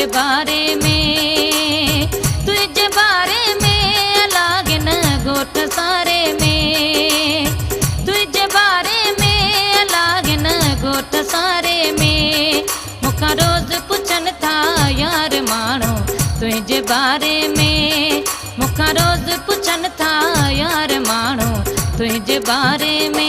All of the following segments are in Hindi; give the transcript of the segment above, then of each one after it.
बारे में, तुझे बारे में लागिन गोठ सारे में, तुझे बारे में लागिन गोठ सारे में। मुखा रोज पुछन था यार मानो तुझे बारे में, मुखा रोज पुछन था यार मानो तुझे बारे में।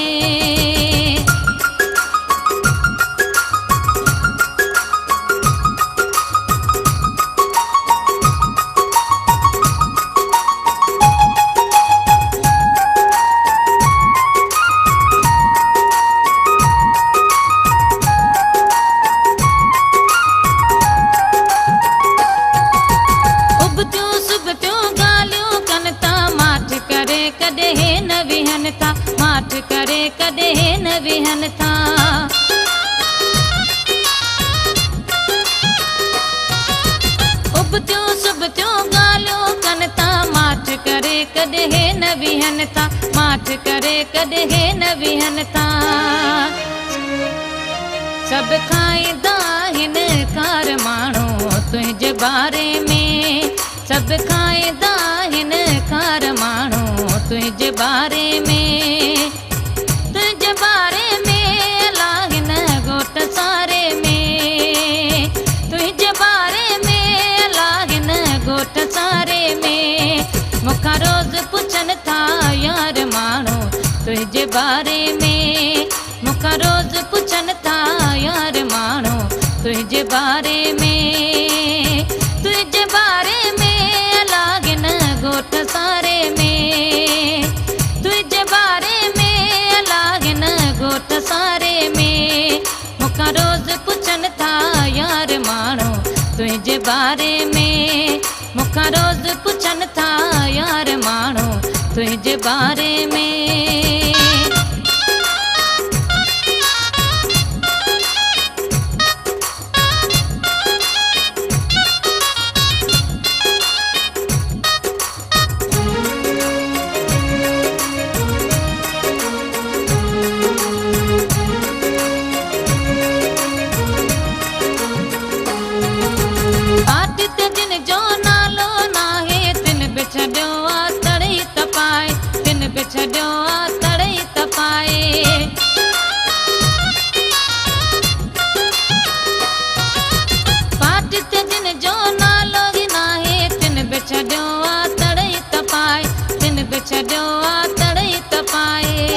कदे न विहन था माठ करे कदे न विहन था। उबत्यो सुबत्यो गालियो कन था माठ करे कदे न विहन था, माठ करे कदे न विहन था। सब खाईंदा हिन कार मानो तुझे बारे में, सब खाईंदा हिन कार मानो तुझे बारे में, तुझे बारे में लागिन गोठ सारे में, तुझे बारे में लागिन गोठ सारे में। मुखा रोज पुछन था यार मानो तुझे बारे में, मुखा रोज पुछन था यार मानो तुझे बारे में, तुझे बारे में लागिन गोठ सारे में, तुझे बारे में लागिन गोठ सारे में। मुखा रोज पुछन था यार मानो तुझे बारे में, मुखा रोज पुछन था यार मानो तुझे बारे में। छड़ियो आ तड़ई तपाए, पाट ते जिन जो नालो ही नाहे तिन बिछड़ियो आ तड़ई तपाए, तिन बिछड़ियो आ तड़ई तपाए।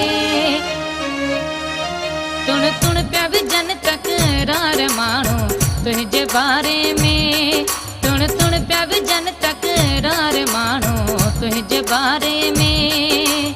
तुण तुण प्या विजन तकरार मानो तुझे बारे में, तुण तुण प्या विजन तकरार मानो तुझे बारे में,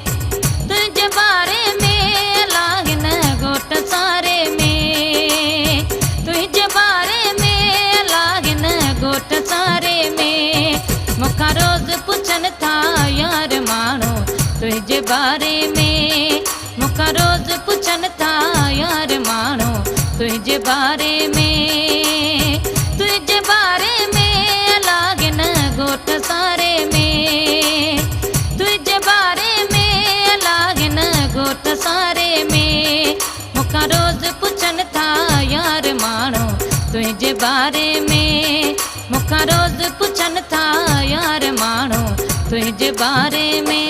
तुझे बारे में लागिन गोठ सारे में, तुझे बारे में लागिन गोठ सारे में। मुखा रोज पुछन था यार मानो तुझे बारे में, मुखा रोज पुछन था यार मानो तुझे बारे में, तुझे बारे में लागिन गोठ सारे में, तुझे बारे में लागिन गोठ सारे में। मुखा रोज पुछन था यार मानो तुझे बारे में, मुखा रोज पुछन था यार मानो तुझे बारे में।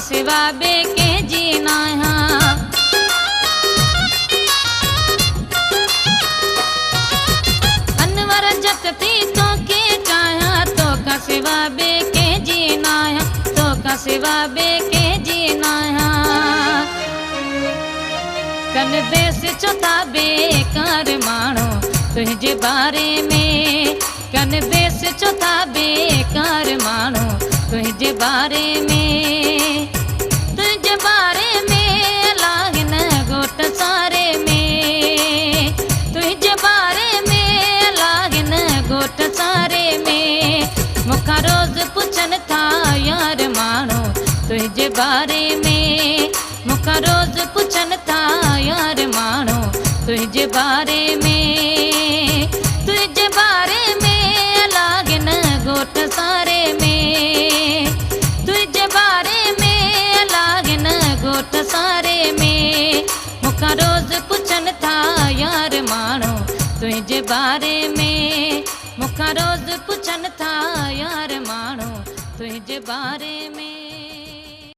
सिवा बेके जीना है, अनवर जगती तो के चाहा तो का सिवा बेके जीना है, तो का सिवा बेके जीना है। कन बेस चौथा बेकार मानो तुझे बारे में, कन बेस चौथा बेकार मानो तुझे बारे में, तुझे बारे में लागिन गोठ सारे में, तुझे बारे में लागिन गोठ सारे में। बारे में, तुझे बारे में अलागिन गोठ सारे में, तुझे बारे में अलागिन गोठ सारे में। मुखा रोज पुछन था यार माण्हू तुझे बारे में, मुखा रोज पुछन था यार माण्हू तुझे बारे में।